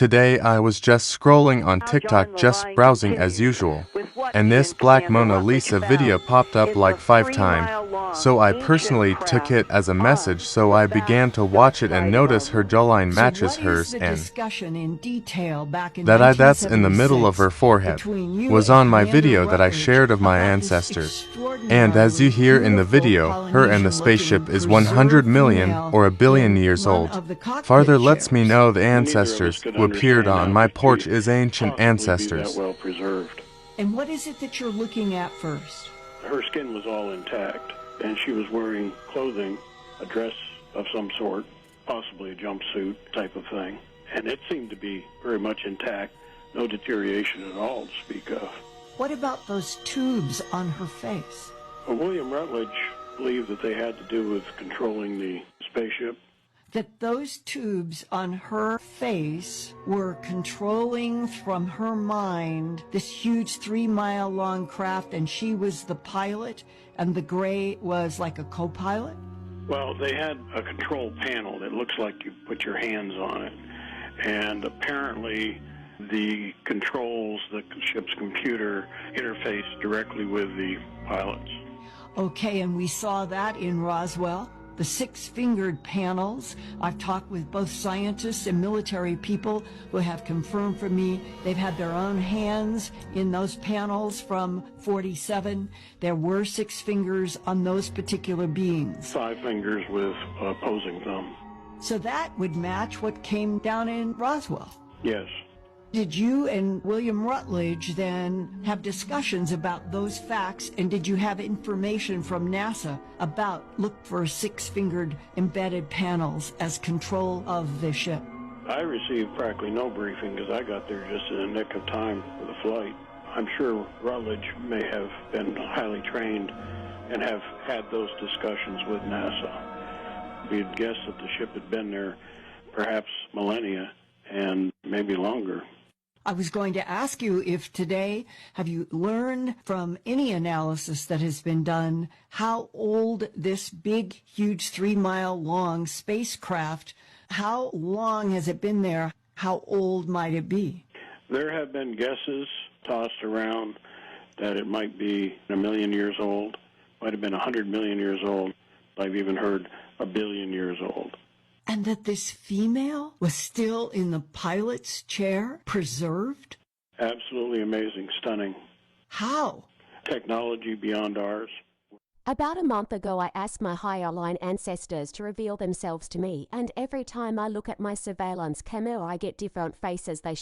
Today I was just scrolling on TikTok, just browsing as usual, and this Black Mona Lisa video popped up like 5 times. So I personally took it as a message, so I began to watch it and notice her jawline matches hers, and that's in the middle of her forehead was on my video that I shared of my ancestors. And as you hear in the video, her and the spaceship is 100 million or a billion years old. Farther lets me know the ancestors who appeared on my porch is ancient ancestors. Well preserved. And what is it that you're looking at first? Her skin was all intact, and she was wearing clothing, a dress of some sort, possibly a jumpsuit type of thing. And it seemed to be very much intact, no deterioration at all to speak of. What about those tubes on her face? Well, William Rutledge believed that they had to do with controlling the spaceship. That those tubes on her face were controlling from her mind this huge 3-mile-long craft, and she was the pilot, and the gray was like a co-pilot? Well, they had a control panel that looks like you put your hands on it, and apparently the controls, the ship's computer, interfaced directly with the pilots. Okay, and we saw that in Roswell. The 6-fingered panels. I've talked with both scientists and military people who have confirmed for me they've had their own hands in those panels from 47. There were 6 fingers on those particular beings. 5 fingers with opposing thumb. So that would match what came down in Roswell. Yes. Did you and William Rutledge then have discussions about those facts, and did you have information from NASA about look for 6-fingered embedded panels as control of the ship? I received practically no briefing because I got there just in the nick of time for the flight. I'm sure Rutledge may have been highly trained and have had those discussions with NASA. We'd guess that the ship had been there perhaps millennia and maybe longer. I was going to ask you if today, have you learned from any analysis that has been done how old this big, huge 3-mile-long spacecraft, how long has it been there? How old might it be? There have been guesses tossed around that it might be 1 million years old, might have been 100 million years old. I've even heard 1 billion years old. And that this female was still in the pilot's chair, preserved? Absolutely amazing, stunning. How? Technology beyond ours. About a month ago, I asked my higher line ancestors to reveal themselves to me, and every time I look at my surveillance camera, I get different faces they